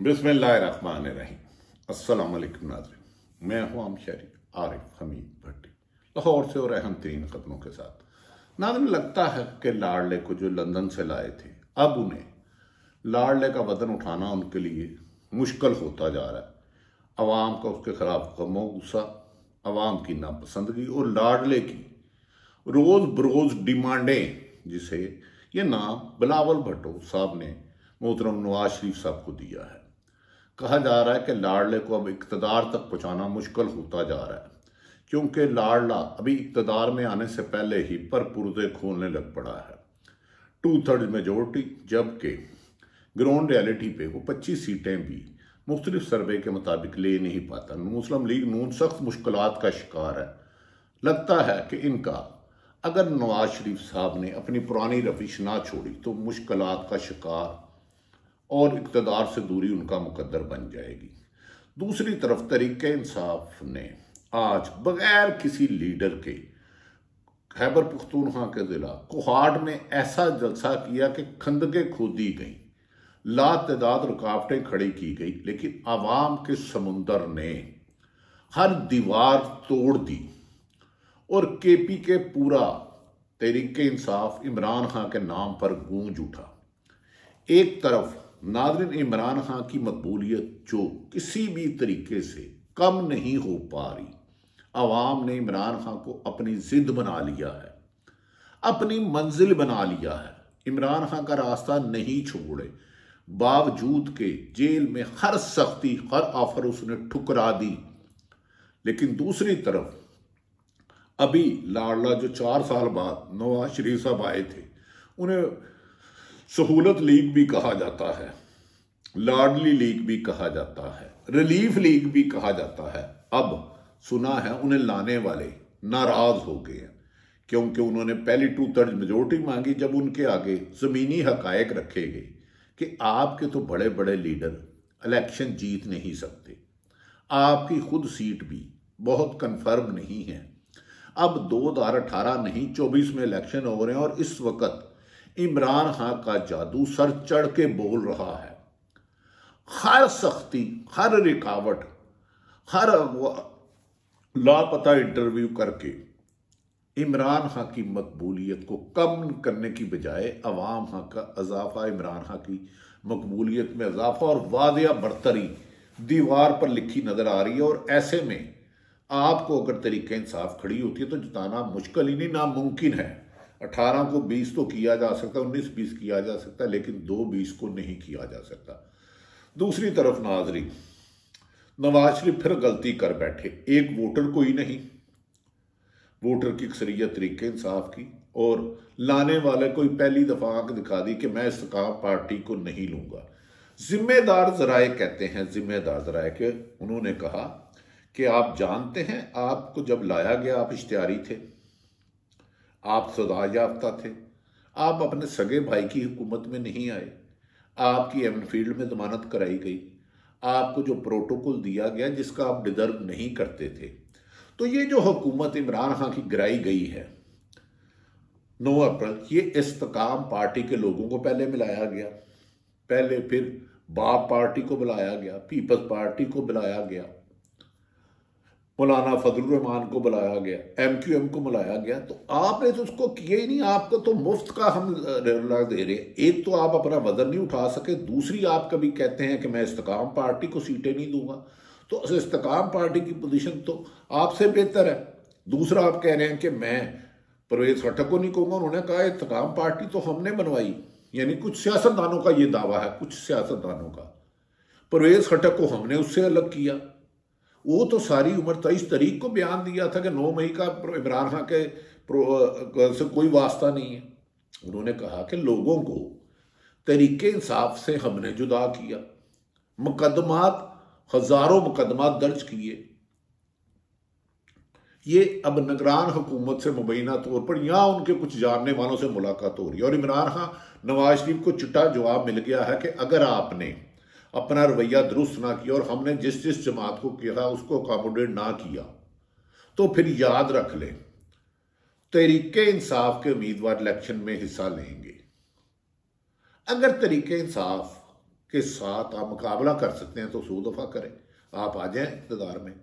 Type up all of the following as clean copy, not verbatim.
बिस्मिल्लाहिर्रहमानिर्रहीम। अस्सलाम वालेकुम नाज़रीन, मैं हूं आमशरी आरिफ हमीद भट्टी, लाहौर से और अहम तरीन खबरों के साथ। नाज़रीन, लगता है कि लाडले को जो लंदन से लाए थे, अब उन्हें लाडले का वजन उठाना उनके लिए मुश्किल होता जा रहा है। अवाम का उसके खिलाफ गमो गुस्सा, अवाम की नापसंदगी और लाडले की रोज़ बरोज़ डिमांडें, जिसे ये नाम बिलावल भुट्टो साहब ने मोहतरम नवाज शरीफ साहब को दिया है। कहा जा रहा है कि लाडले को अब इक़्तिदार तक पहुंचाना मुश्किल होता जा रहा है, क्योंकि लाडला अभी इक़्तिदार में आने से पहले ही पर पुर्जे खोलने लग पड़ा है। 2/3 मेजोरिटी, जबकि ग्राउंड रियलिटी पे वो 25 सीटें भी मुख्तलिफ सर्वे के मुताबिक ले नहीं पाता। मुस्लिम लीग नून सख्त मुश्किलात का शिकार है। लगता है कि इनका अगर नवाज शरीफ साहब ने अपनी पुरानी रविश ना छोड़ी तो मुश्किलात का शिकार और इक़्तिदार से दूरी उनका मुकद्दर बन जाएगी। दूसरी तरफ तहरीक इंसाफ ने आज बगैर किसी लीडर के खैबर पख्तूनख्वा के जिला कोहाट में ऐसा जलसा किया कि खंदकें खोदी गई, लातादाद रुकावटें खड़ी की गई, लेकिन आवाम के समुंदर ने हर दीवार तोड़ दी और केपी के पूरा तहरीक इंसाफ इमरान खान के नाम पर गूंज उठा। एक तरफ नाज़रीन इमरान खान की मकबूलियत जो किसी भी तरीके से कम नहीं हो पा रही, अवाम ने इमरान खान को अपनी जिद बना लिया है, अपनी मंजिल बना लिया है। इमरान खान का रास्ता नहीं छोड़े, बावजूद के जेल में हर सख्ती हर ऑफर उसने ठुकरा दी। लेकिन दूसरी तरफ अभी लाडला जो 4 साल बाद नवाज शरीफ साहब आए थे, उन्हें सहूलत लीग भी कहा जाता है, लाडली लीग भी कहा जाता है, रिलीफ लीग भी कहा जाता है। अब सुना है उन्हें लाने वाले नाराज हो गए हैं, क्योंकि उन्होंने पहली 2/3 मेजोरिटी मांगी, जब उनके आगे जमीनी हकायक रखे गए कि आपके तो बड़े बड़े लीडर इलेक्शन जीत नहीं सकते, आपकी खुद सीट भी बहुत कन्फर्म नहीं है। अब 2018 नहीं 24 में इलेक्शन हो रहे हैं और इस वक्त इमरान खान का जादू सर चढ़ के बोल रहा है। हर सख्ती, हर रुकावट, हर लापता इंटरव्यू करके इमरान खान की मकबूलियत को कम करने की बजाय अवाम खां का इजाफा, इमरान खान की मकबूलियत में इजाफा और वादिया बरतरी दीवार पर लिखी नजर आ रही है। और ऐसे में आपको अगर तरीके इंसाफ खड़ी होती है तो जिताना मुश्किल ही नहीं, नामुमकिन है। 18 को 20 तो किया जा सकता, 19-20 किया जा सकता, लेकिन 2-20 को नहीं किया जा सकता। दूसरी तरफ नाजरीन, नवाज शरीफ फिर गलती कर बैठे। एक वोटर को ही नहीं, वोटर की अक्सरियत तरीके इंसाफ की, और लाने वाले को ही पहली दफा आंख दिखा दी कि मैं इस्तेकाम पार्टी को नहीं लूंगा। जिम्मेदार जराए कहते हैं, जिम्मेदार जराए के उन्होंने कहा कि आप जानते हैं आपको जब लाया गया आप इश्तिहारी थे, आप सजा याफ्ता थे, आप अपने सगे भाई की हुकूमत में नहीं आए, आपकी एनफील्ड में जमानत कराई गई, आपको जो प्रोटोकॉल दिया गया जिसका आप डिजर्व नहीं करते थे। तो ये जो हुकूमत इमरान खान की गिराई गई है 9 अप्रैल, ये इस्तेकाम पार्टी के लोगों को पहले मिलाया गया, पहले फिर बाप पार्टी को बुलाया गया, पीपल्स पार्टी को बुलाया गया, मौलाना फजलुर रहमान को बुलाया गया, MQM को बुलाया गया। तो आपने तो उसको किया ही नहीं। आपको तो मुफ्त का हम रेगुलर दे रहे हैं। एक तो आप अपना वजन नहीं उठा सके, दूसरी आप कभी कहते हैं कि मैं इस्तेकाम पार्टी को सीटें नहीं दूंगा। तो इस्तेकाम पार्टी की पोजीशन तो आपसे बेहतर है। दूसरा आप कह रहे हैं कि मैं परवेज खट्टक को नहीं कहूँगा, उन्होंने कहा इस्तेकाम पार्टी तो हमने बनवाई। यानी कुछ सियासतदानों का ये दावा है, कुछ सियासतदानों का, परवेज खट्टक को हमने उससे अलग किया। वो तो सारी उम्र 23 तारीख को बयान दिया था कि 9 मई का इमरान खान के से कोई वास्ता नहीं है। उन्होंने कहा कि लोगों को तरीके इंसाफ से हमने जुदा किया, मुकदमात, हजारों मुकदमात दर्ज किए। ये अब निगरान हुकूमत से मुबैना तौर पर या उनके कुछ जानने वालों से मुलाकात हो रही है और इमरान खान नवाज शरीफ को चिट्टा जवाब मिल गया है कि अगर आपने अपना रवैया दुरुस्त ना किया और हमने जिस जिस जमात को किया उसको अकोमोडेट ना किया तो फिर याद रख लें तहरीके इंसाफ के उम्मीदवार इलेक्शन में हिस्सा लेंगे। अगर तहरीके इंसाफ के साथ आप मुकाबला कर सकते हैं तो 100 दफ़ा करें, आप आ जाएं इक़्तिदार में।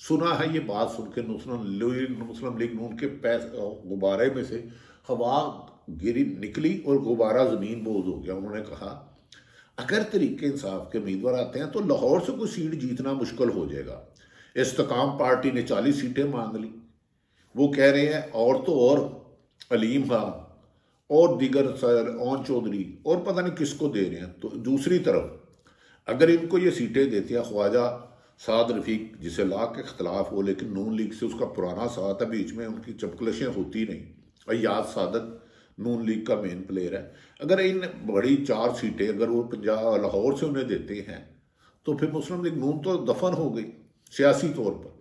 सुना है ये बात सुन के मुस्लिम लीग नून के गुब्बारे में से हवा गिरी निकली और गुब्बारा ज़मीन बोझ हो गया। उन्होंने कहा अगर तरीके इंसाफ के उम्मीदवार आते हैं तो लाहौर से कोई सीट जीतना मुश्किल हो जाएगा। इस्तेकाम पार्टी ने 40 सीटें मांग ली, वो कह रहे हैं और तो और अलीम खां और दीगर ओन चौधरी और पता नहीं किसको दे रहे हैं। तो दूसरी तरफ अगर इनको ये सीटें देते हैं ख्वाजा साद रफीक, जिसे लाख के खिलाफ हो लेकिन नून लीग से उसका पुराना साथ है, बीच में उनकी चपकलशें होती नहीं, अयाज सादत नून लीग का मेन प्लेयर है, अगर इन बड़ी 4 सीटें अगर वो पंजाब लाहौर से उन्हें देते हैं तो फिर मुस्लिम लीग नून तो दफन हो गई सियासी तौर पर।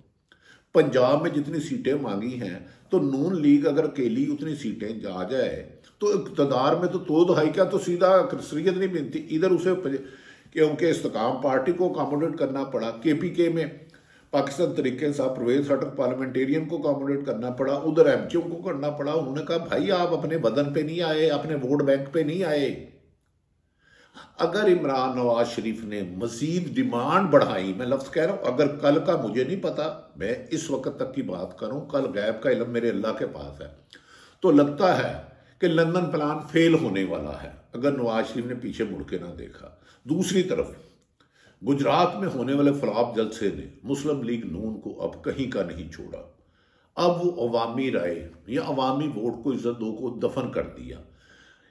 पंजाब में जितनी सीटें मांगी हैं तो नून लीग अगर अकेली उतनी सीटें जा जाए तो इक़्तिदार में तो 2/2 क्या तो सीधा अक्सरियत नहीं मिलती। इधर उसे क्योंकि इस्तेकाम पार्टी को अकोमोडेट करना पड़ा, KPK में पाकिस्तान तरीके इंसाफ परवेज खटक पार्लियामेंटेरियन को अकोमोडेट करना पड़ा, उधर MQ को करना पड़ा। उन्होंने कहा भाई आप अपने बदन पे नहीं आए, अपने वोट बैंक पे नहीं आए। अगर इमरान नवाज शरीफ ने मजीद डिमांड बढ़ाई, मैं लफ्ज कह रहा हूं, अगर कल का मुझे नहीं पता, मैं इस वक्त तक की बात करूं, कल गैब का इल्म मेरे अल्लाह के पास है, तो लगता है कि लंदन प्लान फेल होने वाला है अगर नवाज शरीफ ने पीछे मुड़ के ना देखा। दूसरी तरफ गुजरात में होने वाले फ्लॉप जलसे ने मुस्लिम लीग नून को अब कहीं का नहीं छोड़ा। अब वो अवामी राय या अवामी वोट को इज्जत दो को दफन कर दिया।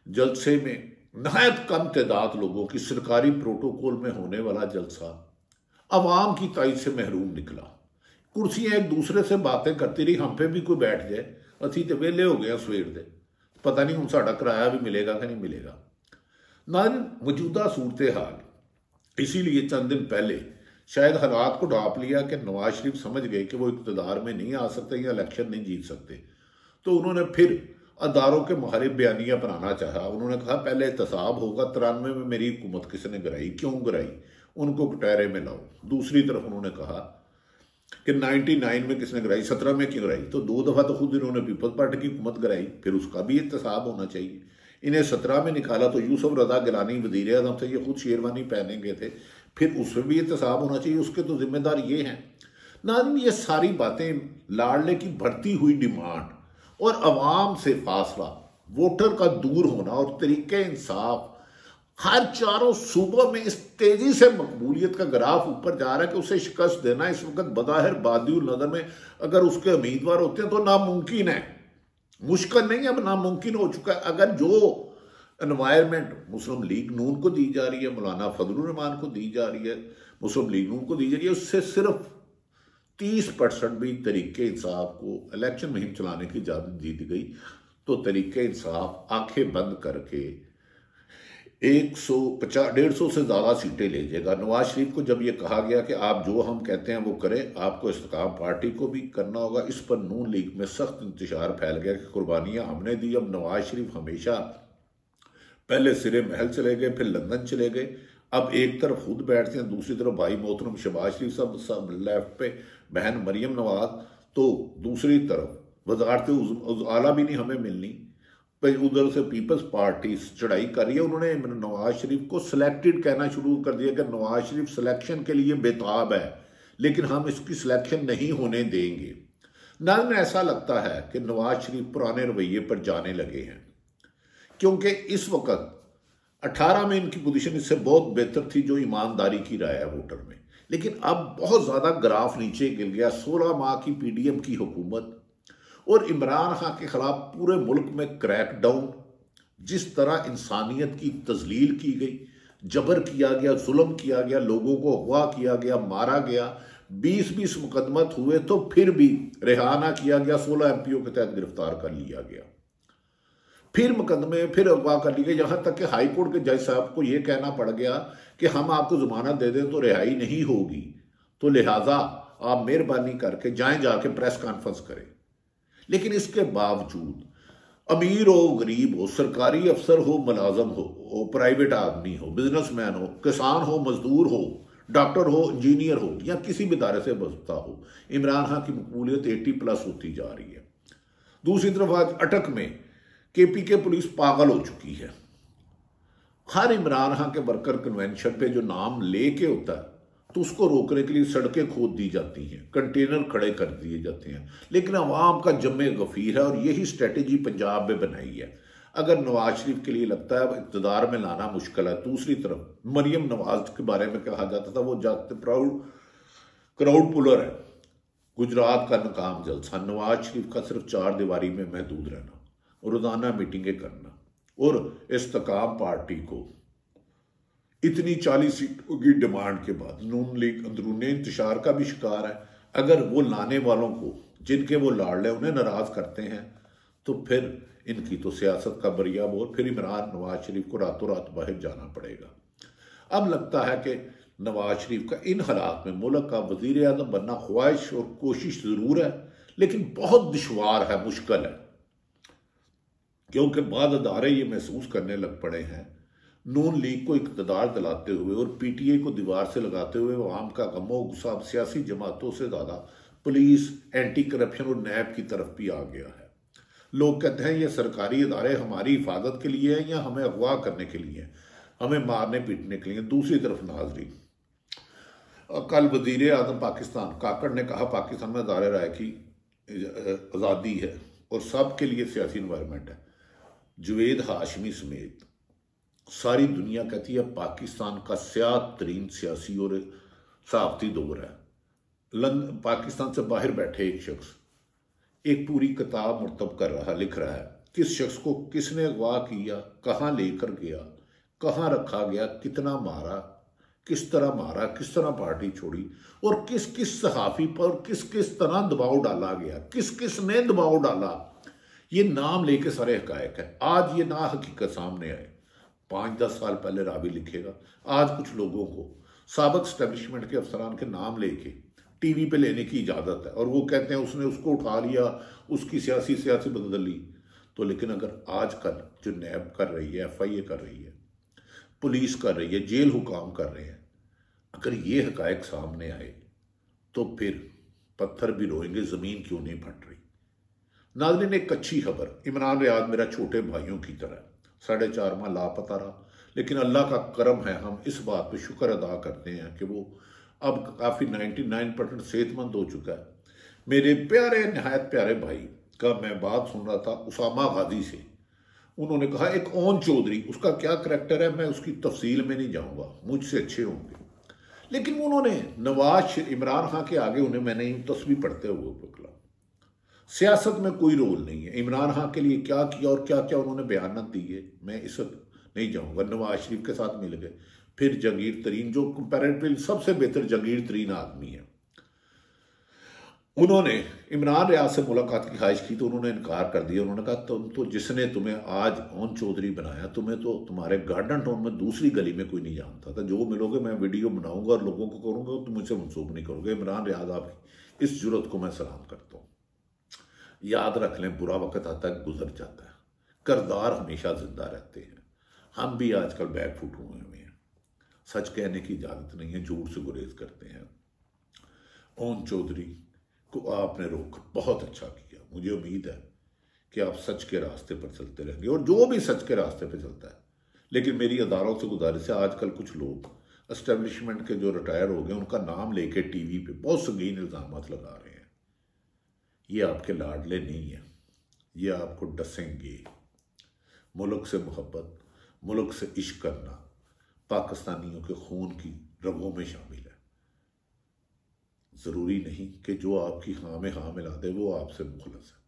जलसे में नहायत कम तादाद लोगों की सरकारी प्रोटोकॉल में होने वाला जलसा अवाम की ताईद से महरूम निकला। कुर्सियां एक दूसरे से बातें करती रही, हम पे भी कोई बैठ जाए, असी तो वेले हो गए सवेर दे, पता नहीं हम साड़ा किराया भी मिलेगा कि नहीं मिलेगा ना। मौजूदा सूरत हाल इसीलिए चंद दिन पहले शायद हालात को ढांप लिया कि नवाज शरीफ समझ गए कि वो इक़्तिदार में नहीं आ सकते या इलेक्शन नहीं जीत सकते, तो उन्होंने फिर अदारों के मुहारिब बयानिया बनाना चाहा। उन्होंने कहा पहले एहतसाब होगा, 93 में मेरी हुकूमत किसने गिराई, क्यों गिराई, उनको कटहरे में लाओ। दूसरी तरफ उन्होंने कहा कि 99 में किसने गिराई, 17 में क्यों गिराई, तो 2 दफ़ा तो खुद इन्होंने पीपल्स पार्टी की हुकूमत गिराई, फिर उसका भी एहतसाब होना चाहिए। इन्हें 17 में निकाला तो यूसुफ रजा गिलानी वज़ीर आज़म थे, ये खुद शेरवानी पहने गए थे, फिर उसमें भी एहतसाब होना चाहिए, उसके तो जिम्मेदार ये हैं ना। ये सारी बातें लाड़ले की बढ़ती हुई डिमांड और अवाम से फासला, वोटर का दूर होना और तरीके इंसाफ हर चारों सूबों में इस तेजी से मकबूलियत का ग्राफ ऊपर जा रहा है कि उसे शिकस्त देना इस वक्त बज़ाहिर बादिउल नज़र में अगर उसके उम्मीदवार होते हैं तो नामुमकिन है, मुश्किल नहीं, अब नामुमकिन हो चुका है। अगर जो एनवायरमेंट मुस्लिम लीग नून को दी जा रही है, मौलाना फजलुर रहमान को दी जा रही है, मुस्लिम लीग नून को दी जा रही है, उससे सिर्फ 30% भी तरीके इंसाफ को इलेक्शन मुहिम चलाने की इजाजत दी गई, तो तरीके इंसाफ आंखें बंद करके 150-150 से ज़्यादा सीटें ले जाएगा। नवाज शरीफ को जब ये कहा गया कि आप जो हम कहते हैं वो करें, आपको इस्तेकाम पार्टी को भी करना होगा, इस पर नून लीग में सख्त इंतशार फैल गया कि कुर्बानियाँ हमने दी। अब नवाज शरीफ हमेशा पहले सिरे महल चले गए, फिर लंदन चले गए, अब एक तरफ खुद बैठते हैं, दूसरी तरफ भाई मोहतरम शहबाज शरीफ सब लेफ्ट पे, बहन मरियम नवाज, तो दूसरी तरफ वजारत आला भी नहीं हमें मिलनी, उधर से पीपल्स पार्टी चढ़ाई कर रही है। उन्होंने नवाज शरीफ को सिलेक्टेड कहना शुरू कर दिया कि नवाज शरीफ सिलेक्शन के लिए बेताब है, लेकिन हम इसकी सिलेक्शन नहीं होने देंगे। नज़र में ऐसा लगता है कि नवाज शरीफ पुराने रवैये पर जाने लगे हैं, क्योंकि इस वक्त 18 में इनकी पोजीशन इससे बहुत बेहतर थी जो ईमानदारी की राय है वोटर में, लेकिन अब बहुत ज़्यादा ग्राफ नीचे गिर गया। 16 माह की PDM की हुकूमत और इमरान खान के खिलाफ पूरे मुल्क में क्रैकडाउन, जिस तरह इंसानियत की तजलील की गई, जबर किया गया, जुल्म किया गया, लोगों को अगवा किया गया, मारा गया, 20-20 मुकदमत हुए तो फिर भी रिहा ना किया गया, 16 MPO के तहत गिरफ्तार कर लिया गया, फिर मुकदमे, फिर अगवा कर लिए गए, यहाँ तक कि हाई कोर्ट के जज साहब को यह कहना पड़ गया कि हम आपको जमानत दे दें तो रिहाई नहीं होगी, तो लिहाजा आप मेहरबानी करके जाके प्रेस कॉन्फ्रेंस करें। लेकिन इसके बावजूद अमीर हो गरीब हो, सरकारी अफसर हो मुलाजम हो, प्राइवेट आदमी हो, बिजनेसमैन हो, किसान हो, मजदूर हो, डॉक्टर हो, इंजीनियर हो, या किसी भी इदारे से बसता हो, इमरान खान की मकबूलियत 80+ होती जा रही है। दूसरी तरफ आज अटक में KPK पुलिस पागल हो चुकी है। हर इमरान खान के वर्कर कन्वेंशन पे जो नाम लेके होता है तो उसको रोकने के लिए सड़कें खोद दी जाती हैं, कंटेनर खड़े कर दिए जाते हैं, लेकिन अवाम का जमे गफीर है और यही स्ट्रेटेजी पंजाब में बनाई है। अगर नवाज शरीफ के लिए लगता है इक़्तिदार में लाना मुश्किल है, दूसरी तरफ मरियम नवाज के बारे में कहा जाता था वो जाते प्राउड क्राउड पुलर है। गुजरात का नाकाम जलसा, नवाज शरीफ का सिर्फ 4 दीवारी में महदूद रहना, रोजाना मीटिंगें करना और इस्तेकाम पार्टी को इतनी 40 सीटों की डिमांड के बाद नून लीग अंदरूनी इंतशार का भी शिकार है। अगर वो लाने वालों को जिनके वो लाडले उन्हें नाराज करते हैं तो फिर इनकी तो सियासत का बरिया बोल, फिर इमरान नवाज शरीफ को रातों रात बाहर जाना पड़ेगा। अब लगता है कि नवाज शरीफ का इन हालात में मुल्क का वजीर आज़म बनना ख्वाहिश और कोशिश जरूर है, लेकिन बहुत दुश्वार है, मुश्किल है, क्योंकि बाद अदारे ये महसूस करने लग पड़े हैं नून लीग को इक़्तिदार दिलाते हुए और पीटीए को दीवार से लगाते हुए आवाम का गमो गुस्सा सियासी जमातों से ज़्यादा पुलिस, एंटी करप्शन और नैब की तरफ भी आ गया है। लोग कहते हैं ये सरकारी इदारे हमारी हिफाजत के लिए हैं या हमें अगवा करने के लिए, हमें मारने पीटने के लिए। दूसरी तरफ नाजरीन, कल वजीर आज़म पाकिस्तान काकड़ ने कहा पाकिस्तान में दायरे राय की आज़ादी है और सबके लिए सियासी इन्वायरमेंट है। जुवेद हाशमी समेत सारी दुनिया कहती है पाकिस्तान का स्याह तरीन सियासी और सहाफती दौर है। पाकिस्तान से बाहर बैठे एक शख्स एक पूरी किताब मुर्तब कर रहा, लिख रहा है किस शख्स को किसने अगवा किया, कहाँ लेकर गया, कहाँ रखा गया, कितना मारा, किस तरह पार्टी छोड़ी और किस किस सहाफ़ी पर किस किस तरह दबाव डाला गया, किस किस ने दबाव डाला। ये नाम लेके सारे हकायक है। आज ये ना हकीकत सामने आए, 5-10 साल पहले रावी लिखेगा। आज कुछ लोगों को साबिक स्टैब्लिशमेंट के अफसरान के नाम लेके टीवी पे लेने की इजाज़त है और वो कहते हैं उसने उसको उठा लिया, उसकी सियासी बदल ली। तो लेकिन अगर आजकल जो नैब कर रही है, FIA कर रही है, पुलिस कर रही है, जेल हुकाम कर रहे हैं, अगर ये हकायक सामने आए तो फिर पत्थर भी रोएंगे, ज़मीन क्यों नहीं फट रही। नाज़रीन, एक अच्छी खबर, इमरान रियाज मेरा छोटे भाइयों की तरह 4.5 माह लापता रहा, लेकिन अल्लाह का करम है, हम इस बात पर शुक्र अदा करते हैं कि वो अब काफ़ी 99% सेहतमंद हो चुका है। मेरे प्यारे नहायत प्यारे भाई का मैं बात सुन रहा था उसामा गाजी से। उन्होंने कहा एक ओन चौधरी, उसका क्या करैक्टर है मैं उसकी तफसील में नहीं जाऊँगा, मुझसे अच्छे होंगे, लेकिन उन्होंने नवाज इमरान खान के आगे उन्हें मैंने तस्वीर पढ़ते हुए पकड़ा। सियासत में कोई रोल नहीं है। इमरान खान के लिए क्या किया और क्या क्या उन्होंने बयान दिए, मैं इस वक्त नहीं जाऊँगा। नवाज शरीफ के साथ मिल गए, फिर जहांगीर तरीन जो कंपैरेटिवली सबसे बेहतर जहांगीर तरीन आदमी है, उन्होंने इमरान रियाज से मुलाकात की ख्वाहिश की तो उन्होंने इनकार कर दिया। उन्होंने कहा तुम तो जिसने तुम्हें आज ओन चौधरी बनाया, तुम्हें तो तुम्हारे गार्डन टाउन में दूसरी गली में कोई नहीं जानता था। जो मिलोगे मैं वीडियो बनाऊंगा और लोगों को करूंगा, तुम मुझसे मनसूब नहीं करोगे। इमरान रियाज आपकी इस जुर्रत को मैं सलाम करता हूँ। याद रख लें, बुरा वक्त आता है, गुजर जाता है, किरदार हमेशा जिंदा रहते हैं। हम भी आजकल बैकफुट हुए हैं, सच कहने की इजाज़त नहीं है, झूठ से गुरेज करते हैं। ओन चौधरी को आपने रोक बहुत अच्छा किया। मुझे उम्मीद है कि आप सच के रास्ते पर चलते रहेंगे और जो भी सच के रास्ते पर चलता है। लेकिन मेरी अदारों से गुजारिश है, आजकल कुछ लोग एस्टेब्लिशमेंट के जो रिटायर हो गए उनका नाम लेके टीवी पे बहुत संगीन इल्ज़ाम लगा रहे हैं। ये आपके लाडले नहीं है, ये आपको डसेंगे। मुल्क से मोहब्बत, मुल्क से इश्क करना पाकिस्तानियों के खून की रगों में शामिल है। ज़रूरी नहीं कि जो आपकी हाँ में हाँ मिला दे वो आपसे मुखलस है।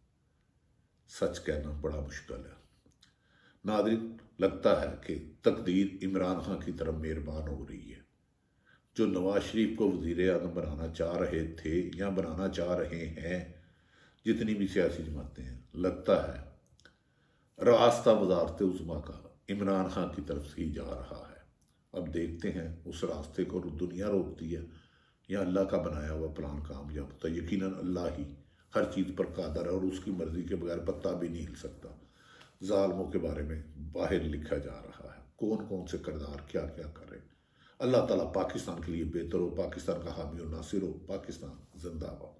सच कहना बड़ा मुश्किल है। नाज़रीन, लगता है कि तकदीर इमरान खान की तरफ मेहरबान हो रही है। जो नवाज शरीफ को वज़ीर आज़म बनाना चाह रहे थे या बनाना चाह रहे हैं, जितनी भी सियासी जमातें हैं, लगता है रास्ता वज़ारत उज़्मा का इमरान खान की तरफ से ही जा रहा है। अब देखते हैं उस रास्ते को दुनिया रोकती है या अल्लाह का बनाया हुआ प्लान कामयाब होता है। यकीनन अल्लाह ही हर चीज़ पर कादर है और उसकी मर्ज़ी के बगैर पत्ता भी नहीं हिल सकता। ज़ालिमों के बारे में बाहर लिखा जा रहा है, कौन कौन से किरदार क्या क्या कर रहे हैं। अल्लाह ताला पाकिस्तान के लिए बेहतर हो, पाकिस्तान का हामी और नासिर हो। पाकिस्तान जिंदाबाद।